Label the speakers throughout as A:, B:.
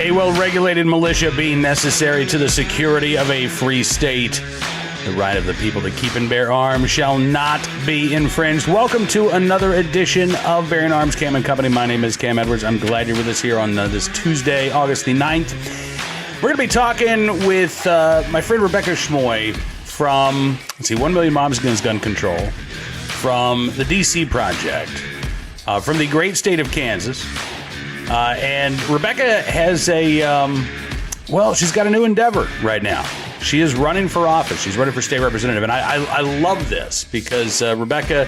A: A well-regulated militia being necessary to the security of a free state. The right of the people to keep and bear arms shall not be infringed. Welcome to another edition of Bearing Arms Cam and Company. My name is Cam Edwards. I'm glad you're with us here on this Tuesday, August the 9th. We're going to be talking with my friend Rebecca Schmoe from, 1 Million Moms Against Gun Control, from the DC Project, from the great state of Kansas. And Rebecca has she's got a new endeavor right now. She is running for office. She's running for state representative. And I love this because Rebecca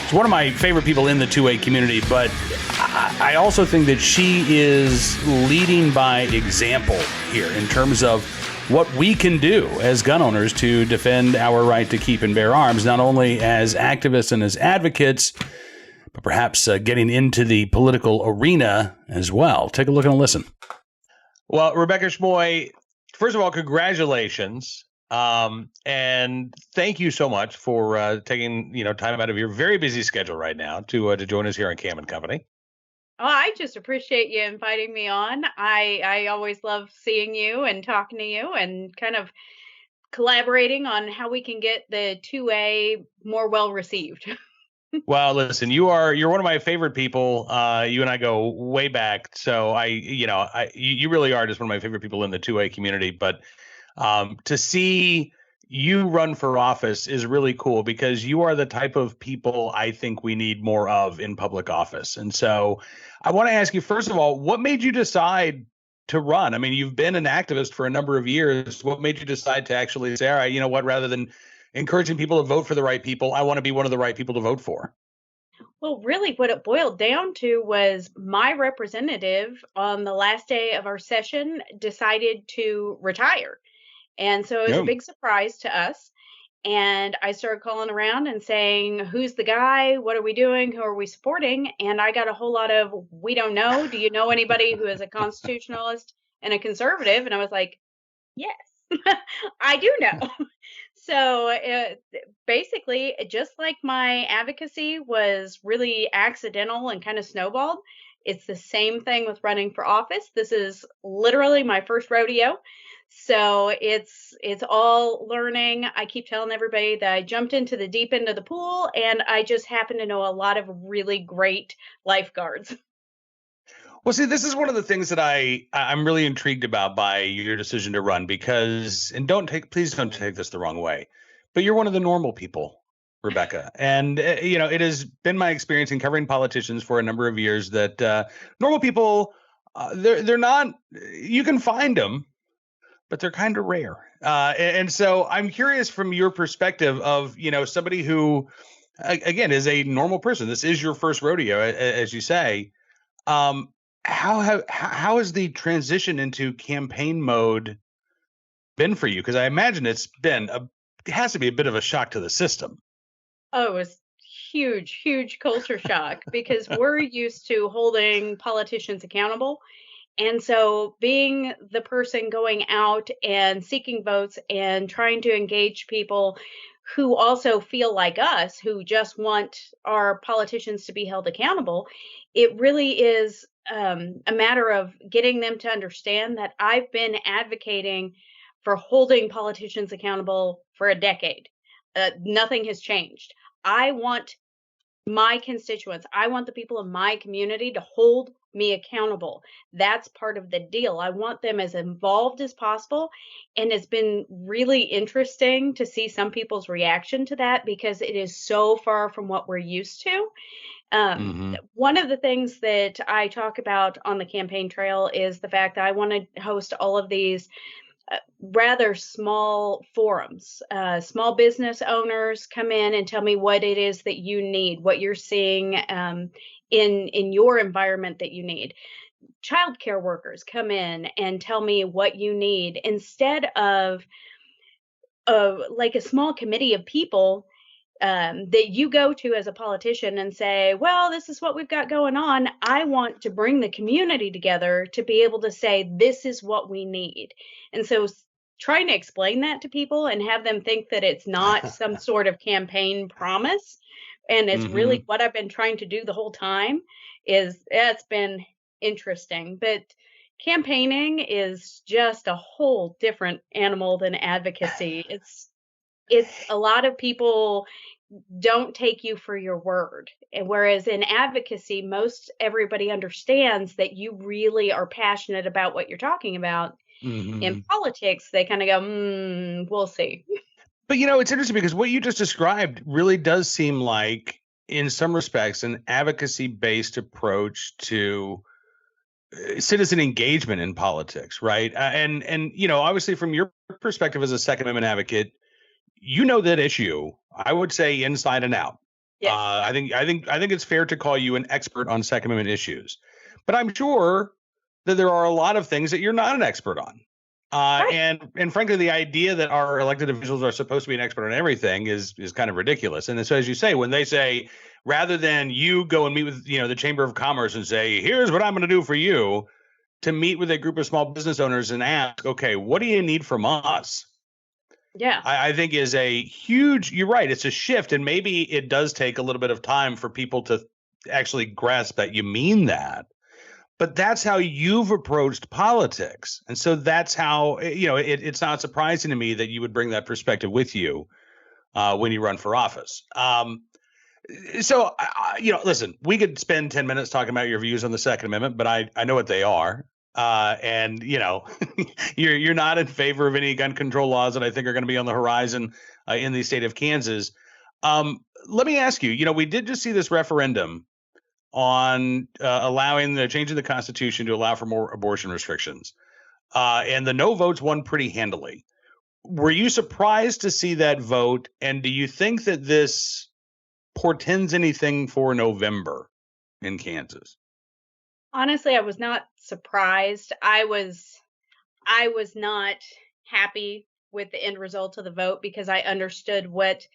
A: is one of my favorite people in the 2A community, but I also think that she is leading by example here in terms of what we can do as gun owners to defend our right to keep and bear arms, not only as activists and as advocates, but perhaps getting into the political arena as well. Take a look and a listen. Well, Rebecca Schmoe, first of all, congratulations. And thank you so much for taking time out of your very busy schedule right now to join us here on Cam and Company.
B: Oh, I just appreciate you inviting me on. I always love seeing you and talking to you and kind of collaborating on how we can get the 2A more well received.
A: Well, listen, you're one of my favorite people. You and I go way back. So you really are just one of my favorite people in the 2A community. But to see you run for office is really cool because you are the type of people I think we need more of in public office. And so I want to ask you, first of all, what made you decide to run? I mean, you've been an activist for a number of years. What made you decide to actually say, all right, you know what, rather than encouraging people to vote for the right people, I want to be one of the right people to vote for?
B: Well, really what it boiled down to was my representative on the last day of our session decided to retire. And so it was a big surprise to us. And I started calling around and saying, who's the guy? What are we doing? Who are we supporting? And I got a whole lot of, we don't know. Do you know anybody who is a constitutionalist and a conservative? And I was like, yes, I do know. So basically, just like my advocacy was really accidental and kind of snowballed, it's the same thing with running for office. This is literally my first rodeo. So it's all learning. I keep telling everybody that I jumped into the deep end of the pool and I just happen to know a lot of really great lifeguards.
A: Well, see, this is one of the things that I'm really intrigued about by your decision to run because, and please don't take this the wrong way, but you're one of the normal people, Rebecca. And, it has been my experience in covering politicians for a number of years that normal people, they're not, you can find them, but they're kind of rare. And so I'm curious from your perspective of, somebody who, again, is a normal person. This is your first rodeo, as you say. How has the transition into campaign mode been for you? Because I imagine it has to be a bit of a shock to the system.
B: Oh, it was huge culture shock because we're used to holding politicians accountable. And so being the person going out and seeking votes and trying to engage people who also feel like us, who just want our politicians to be held accountable, it really is a matter of getting them to understand that I've been advocating for holding politicians accountable for a decade. Nothing has changed. I want my constituents, I want the people in my community to hold me accountable. That's part of the deal. I want them as involved as possible. And it's been really interesting to see some people's reaction to that because it is so far from what we're used to. One of the things that I talk about on the campaign trail is the fact that I want to host all of these rather small forums. Small business owners come in and tell me what it is that you need, what you're seeing in your environment that you need. Childcare workers come in and tell me what you need instead of like a small committee of people that you go to as a politician and say, well, this is what we've got going on. I want to bring the community together to be able to say, this is what we need. And so trying to explain that to people and have them think that it's not some sort of campaign promise and it's really what I've been trying to do the whole time it's been interesting. But campaigning is just a whole different animal than advocacy. It's a lot of people don't take you for your word. And whereas in advocacy, most everybody understands that you really are passionate about what you're talking about. In
A: Hmm.
B: politics, they kind of go, we'll see.
A: But it's interesting because what you just described really does seem like, in some respects, an advocacy-based approach to citizen engagement in politics, right? And obviously, from your perspective as a Second Amendment advocate, you know that issue, I would say, inside and out.
B: Yes.
A: I think it's fair to call you an expert on Second Amendment issues, but I'm sure that there are a lot of things that you're not an expert on.
B: Right.
A: And frankly, the idea that our elected officials are supposed to be an expert on everything is kind of ridiculous. And so, as you say, when they say, rather than you go and meet with the Chamber of Commerce and say, here's what I'm going to do for you, to meet with a group of small business owners and ask, okay, what do you need from us?
B: Yeah.
A: I think is a huge, you're right, it's a shift. And maybe it does take a little bit of time for people to actually grasp that you mean that. But that's how you've approached politics. And so that's how, it's not surprising to me that you would bring that perspective with you when you run for office. Listen, we could spend 10 minutes talking about your views on the Second Amendment, but I know what they are. And you're not in favor of any gun control laws that I think are going to be on the horizon in the state of Kansas. Let me ask you, we did just see this referendum on allowing the change in the Constitution to allow for more abortion restrictions. And the no votes won pretty handily. Were you surprised to see that vote? And do you think that this portends anything for November in Kansas?
B: Honestly, I was not surprised. I was not happy with the end result of the vote because I understood what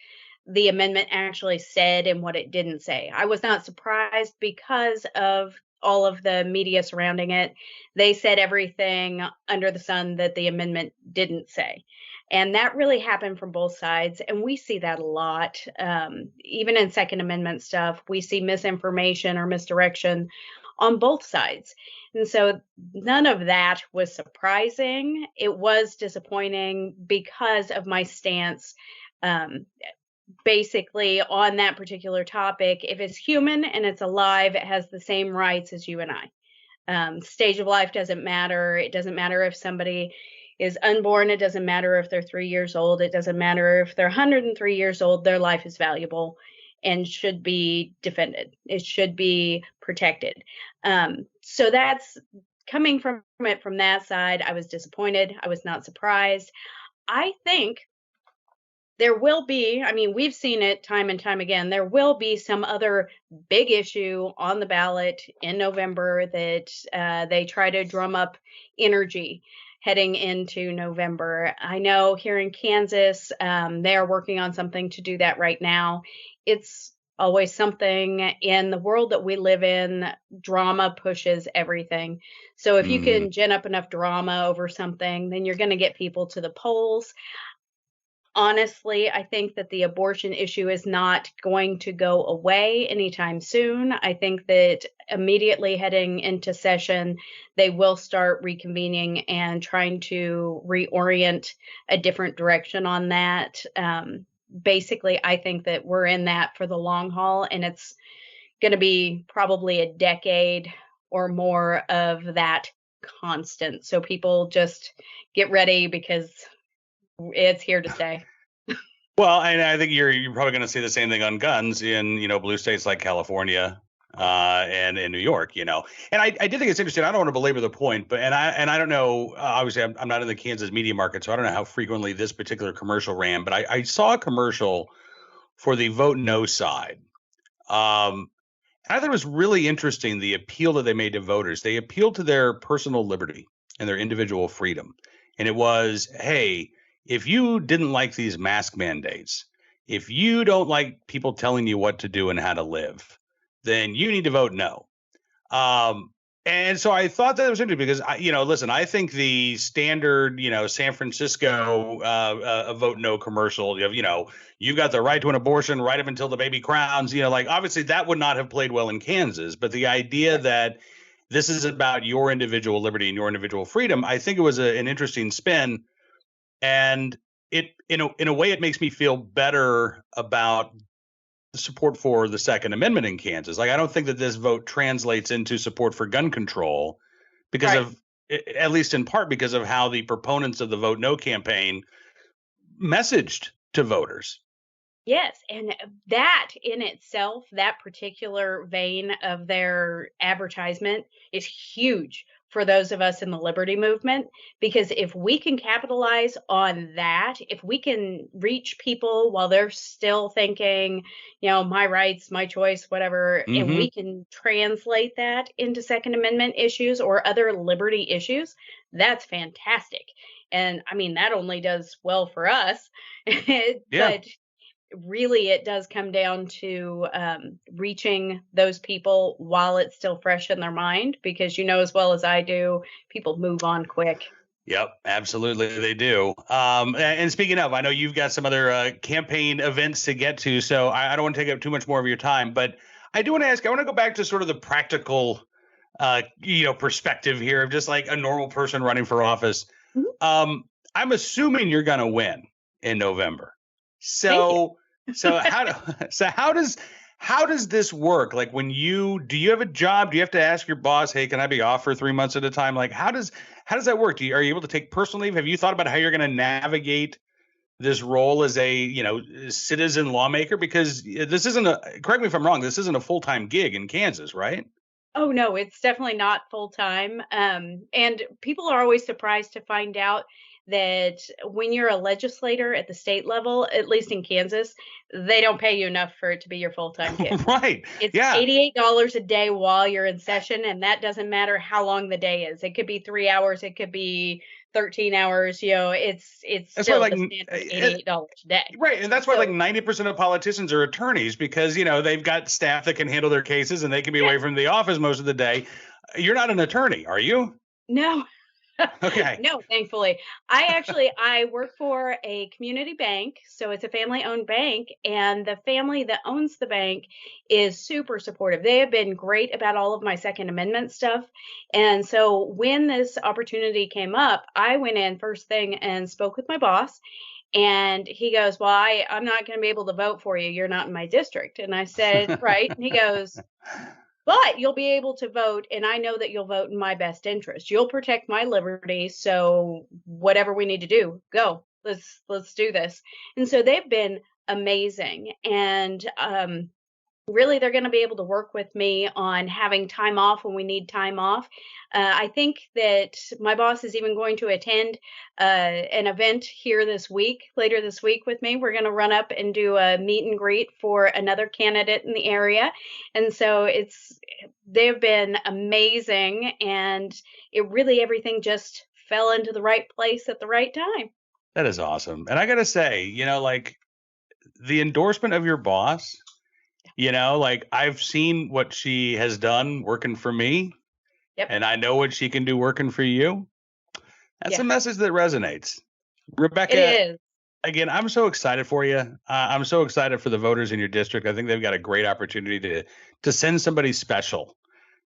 B: the amendment actually said and what it didn't say. I was not surprised because of all of the media surrounding it. They said everything under the sun that the amendment didn't say. And that really happened from both sides. And we see that a lot. Even in Second Amendment stuff, we see misinformation or misdirection on both sides. And so none of that was surprising. It was disappointing because of my stance. Um, Basically, on that particular topic, if it's human and it's alive, it has the same rights as you and I. Stage of life doesn't matter. It doesn't matter if somebody is unborn. It doesn't matter if they're 3 years old. It doesn't matter if they're 103 years old. Their life is valuable and should be defended. It should be protected. So that's coming from it from that side. I was disappointed. I was not surprised. I think there will be, I mean, we've seen it time and time again. There will be some other big issue on the ballot in November that they try to drum up energy heading into November. I know here in Kansas, they are working on something to do that right now. It's always something in the world that we live in. Drama pushes everything. So if you can gin up enough drama over something, then you're going to get people to the polls. Honestly, I think that the abortion issue is not going to go away anytime soon. I think that immediately heading into session, they will start reconvening and trying to reorient a different direction on that. Basically, I think that we're in that for the long haul, and it's going to be probably a decade or more of that constant. So people just get ready because it's here to stay.
A: Well, and I think you're probably going to see the same thing on guns in blue states like California and in New York. And I did think it's interesting. I don't want to belabor the point, but I don't know. Obviously, I'm not in the Kansas media market, so I don't know how frequently this particular commercial ran. But I saw a commercial for the vote no side. And I thought it was really interesting the appeal that they made to voters. They appealed to their personal liberty and their individual freedom, and it was, hey, if you didn't like these mask mandates, if you don't like people telling you what to do and how to live, then you need to vote no. And so I thought that was interesting because listen, I think the standard, San Francisco vote no commercial, you've got the right to an abortion right up until the baby crowns, like obviously that would not have played well in Kansas. But the idea that this is about your individual liberty and your individual freedom, I think it was an interesting spin. And it, in a way, it makes me feel better about the support for the Second Amendment in Kansas. Like, I don't think that this vote translates into support for gun control because of, at least in part, because of how the proponents of the Vote No campaign messaged to voters.
B: Yes, and that in itself, that particular vein of their advertisement is huge for those of us in the liberty movement, because if we can capitalize on that, if we can reach people while they're still thinking, my rights, my choice, whatever, and we can translate that into Second Amendment issues or other liberty issues, that's fantastic. And I mean, that only does well for us. But really, it does come down to reaching those people while it's still fresh in their mind, because as well as I do, people move on quick.
A: Yep, absolutely, they do. And speaking of, I know you've got some other campaign events to get to, so I don't want to take up too much more of your time, but I do want to ask, I want to go back to sort of the practical, perspective here of just like a normal person running for office. I'm assuming you're going to win in November. So how does this work? Like, do you have a job? Do you have to ask your boss, hey, can I be off for 3 months at a time? Like, how does that work? Are you able to take personal leave? Have you thought about how you're going to navigate this role as a, citizen lawmaker? Because this isn't correct me if I'm wrong, this isn't a full-time gig in Kansas, right?
B: Oh, no, it's definitely not full time. And people are always surprised to find out that when you're a legislator at the state level, at least in Kansas, they don't pay you enough for it to be your full-time gig.
A: Right.
B: It's $88 a day while you're in session, and that doesn't matter how long the day is. It could be 3 hours, it could be 13 hours, it's still the standard $88 a day.
A: Right. And that's why like 90% of politicians are attorneys, because, they've got staff that can handle their cases and they can be away from the office most of the day. You're not an attorney, are you?
B: No.
A: Okay.
B: No, thankfully. I work for a community bank, so it's a family-owned bank, and the family that owns the bank is super supportive. They have been great about all of my Second Amendment stuff. And so when this opportunity came up, I went in first thing and spoke with my boss. And he goes, well, I'm not going to be able to vote for you. You're not in my district. And I said, right. And he goes, but you'll be able to vote, and I know that you'll vote in my best interest. You'll protect my liberty, so whatever we need to do, go. Let's do this. And so they've been amazing, and really, they're going to be able to work with me on having time off when we need time off. I think that my boss is even going to attend an event here later this week with me. We're going to run up and do a meet and greet for another candidate in the area. And so they've been amazing, and everything just fell into the right place at the right time.
A: That is awesome. And I got to say, like the endorsement of your boss, like I've seen what she has done working for me. Yep. And I know what she can do working for you. That's a message that resonates. Rebecca,
B: it is.
A: Again, I'm so excited for you. I'm so excited for the voters in your district. I think they've got a great opportunity to send somebody special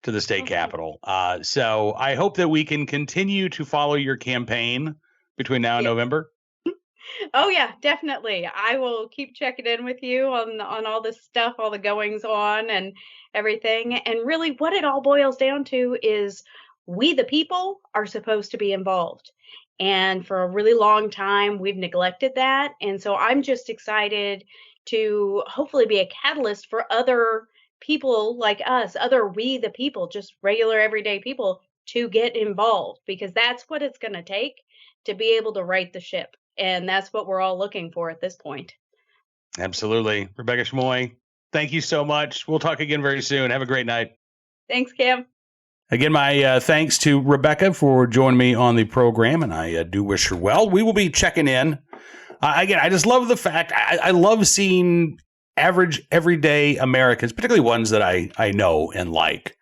A: to the state capitol. So I hope that we can continue to follow your campaign between now and November.
B: Oh yeah, definitely. I will keep checking in with you on all this stuff, all the goings on and everything. And really what it all boils down to is we the people are supposed to be involved. And for a really long time we've neglected that. And so I'm just excited to hopefully be a catalyst for other people like us, we the people, just regular everyday people, to get involved, because that's what it's going to take to be able to right the ship. And that's what we're all looking for at this point.
A: Absolutely. Rebecca Schmoe, thank you so much. We'll talk again very soon. Have a great night.
B: Thanks, Cam.
A: Again, my thanks to Rebecca for joining me on the program, and I do wish her well. We will be checking in. Again, I just love the fact, I love seeing average, everyday Americans, particularly ones that I know and like,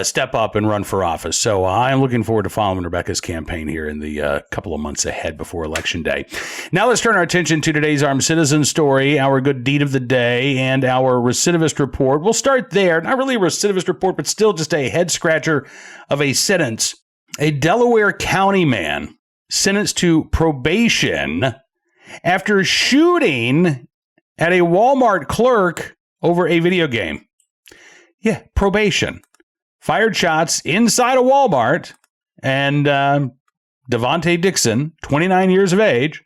A: step up and run for office. So I'm looking forward to following Rebecca's campaign here in the couple of months ahead before Election Day. Now let's turn our attention to today's Armed Citizen story, our good deed of the day, and our recidivist report. We'll start there. Not really a recidivist report, but still just a head-scratcher of a sentence. A Delaware county man sentenced to probation after shooting at a Walmart clerk over a video game. Yeah, probation. Fired shots inside a Walmart, and Devontae Dixon, 29 years of age,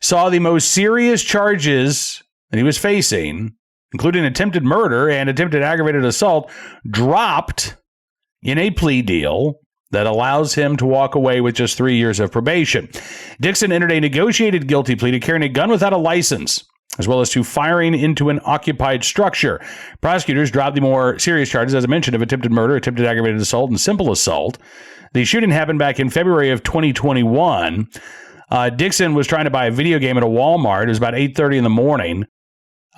A: saw the most serious charges that he was facing, including attempted murder and attempted aggravated assault, dropped in a plea deal that allows him to walk away with just 3 years of probation. Dixon entered a negotiated guilty plea to carrying a gun without a license, as well as to firing into an occupied structure. Prosecutors dropped the more serious charges, as I mentioned, of attempted murder, attempted aggravated assault, and simple assault. The shooting happened back in February of 2021. Dixon was trying to buy a video game at a Walmart. It was about 8:30 in the morning.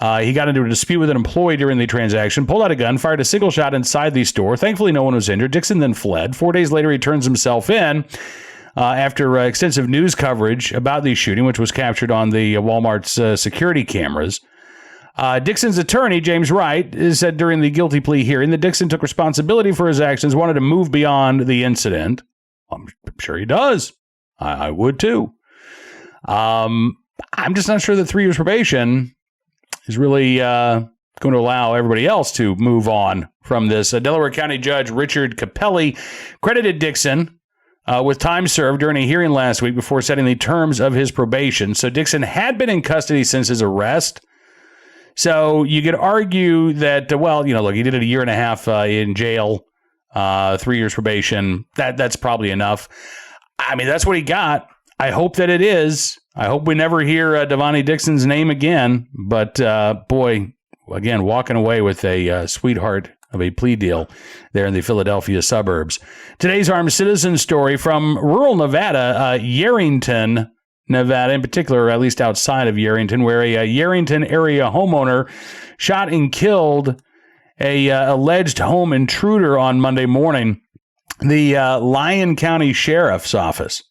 A: He got into a dispute with an employee during the transaction, pulled out a gun, fired a single shot inside the store. Thankfully, no one was injured. Dixon then fled. 4 days later, he turns himself in. After extensive news coverage about the shooting, which was captured on the Walmart's security cameras. Dixon's attorney, James Wright, said during the guilty plea hearing that Dixon took responsibility for his actions, wanted to move beyond the incident. I'm sure he does. I would too. I'm just not sure that 3 years probation is really going to allow everybody else to move on from this. Delaware County Judge Richard Capelli credited Dixon with time served during a hearing last week before setting the terms of his probation. So Dixon had been in custody since his arrest. So you could argue that, look, he did it a year and a half in jail, 3 years probation. That's probably enough. I mean, that's what he got. I hope that it is. I hope we never hear Devontae Dixon's name again. But boy, again, walking away with a sweetheart of a plea deal there in the Philadelphia suburbs. Today's Armed Citizen story from rural Nevada, Yerington, Nevada in particular, or at least outside of Yerington, where a Yerington area homeowner shot and killed a alleged home intruder on Monday morning. The Lyon County Sheriff's Office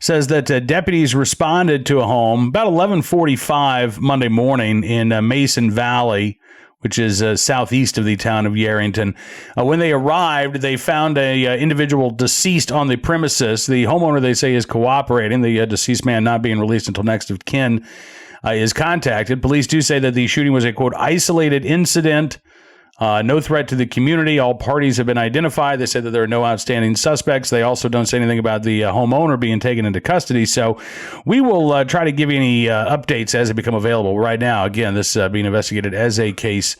A: says that deputies responded to a home about 11:45 Monday morning in Mason Valley, which is southeast of the town of Yerington. When they arrived, they found a individual deceased on the premises. The homeowner, they say, is cooperating. The deceased man not being released until next of kin is contacted. Police do say that the shooting was a, quote, isolated incident. No threat to the community. All parties have been identified. They said that there are no outstanding suspects. They also don't say anything about the homeowner being taken into custody. So we will try to give you any updates as they become available. Right now, again, this being investigated as a case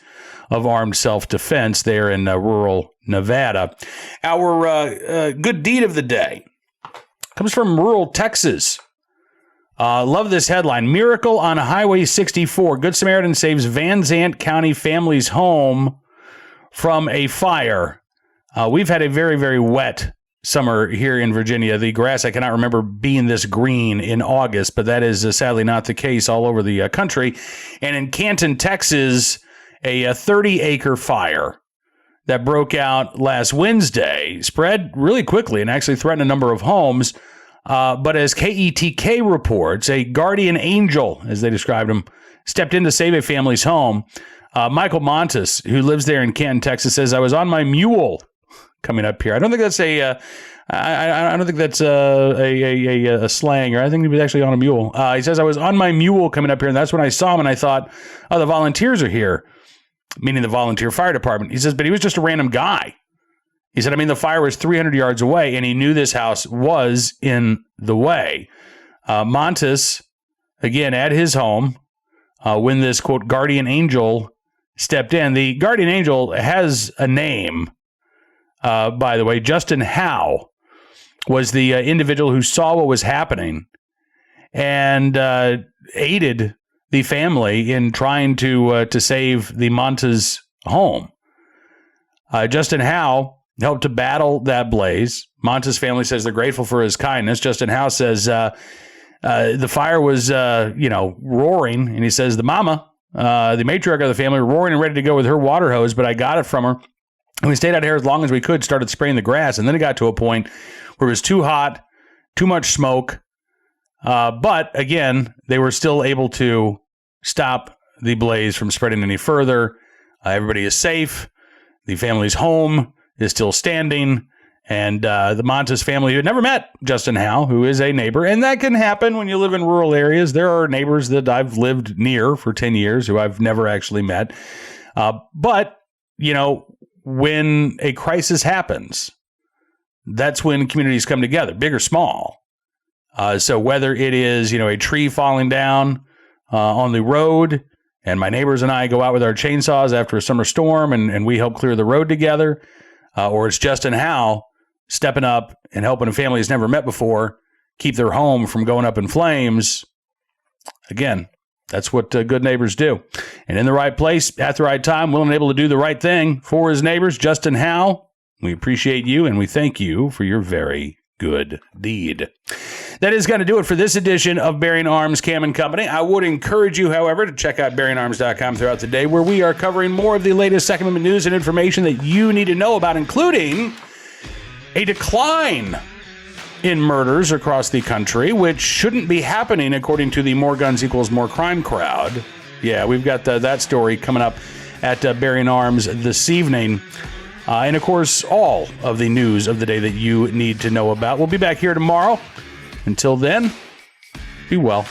A: of armed self-defense there in rural Nevada. Our good deed of the day comes from rural Texas. Love this headline. Miracle on Highway 64. Good Samaritan saves Van Zant County family's home from a fire. We've had a very, very wet summer here in Virginia. The grass, I cannot remember being this green in August, but that is sadly not the case all over the country. And in Canton, Texas, a 30-acre fire that broke out last Wednesday spread really quickly and actually threatened a number of homes. But as KETK reports, a guardian angel, as they described him, stepped in to save a family's home. Michael Montes, who lives there in Canton, Texas, says, "I was on my mule coming up here." I don't think that's I don't think that's a slang, or I think he was actually on a mule. He says, "I was on my mule coming up here, and that's when I saw him, and I thought, oh, the volunteers are here," meaning the volunteer fire department. He says, but he was just a random guy. He said, the fire was 300 yards away, and he knew this house was in the way. Montes, again, at his home, when this, quote, guardian angel stepped in. The guardian angel has a name, by the way. Justin Howe was the individual who saw what was happening and aided the family in trying to save the Montes home. Justin Howe helped to battle that blaze. Montes' family says they're grateful for his kindness. Justin Howe says the fire was, roaring, and he says the mama, the matriarch of the family, roaring and ready to go with her water hose, but I got it from her And we stayed out here as long as we could, started spraying the grass, and then it got to a point where it was too hot, too much smoke. But again, they were still able to stop the blaze from spreading any further. Everybody is safe. The family's home is still standing. And the Montes family, who had never met Justin Howe, who is a neighbor, and that can happen when you live in rural areas. There are neighbors that I've lived near for 10 years who I've never actually met. But, you know, when a crisis happens, that's when communities come together, big or small. So whether it is, you know, a tree falling down on the road, and my neighbors and I go out with our chainsaws after a summer storm and we help clear the road together, or it's Justin Howe stepping up and helping a family he's never met before keep their home from going up in flames. Again, that's what good neighbors do. And in the right place, at the right time, willing and able to do the right thing for his neighbors, Justin Howe, we appreciate you and we thank you for your very good deed. That is going to do it for this edition of Bearing Arms Cam & Company. I would encourage you, however, to check out bearingarms.com throughout the day, where we are covering more of the latest Second Amendment news and information that you need to know about, including a decline in murders across the country, which shouldn't be happening according to the More Guns Equals More Crime crowd. Yeah, we've got that story coming up at Bearing Arms this evening. And, of course, all of the news of the day that you need to know about. We'll be back here tomorrow. Until then, be well,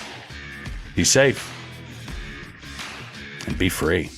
A: be safe, and be free.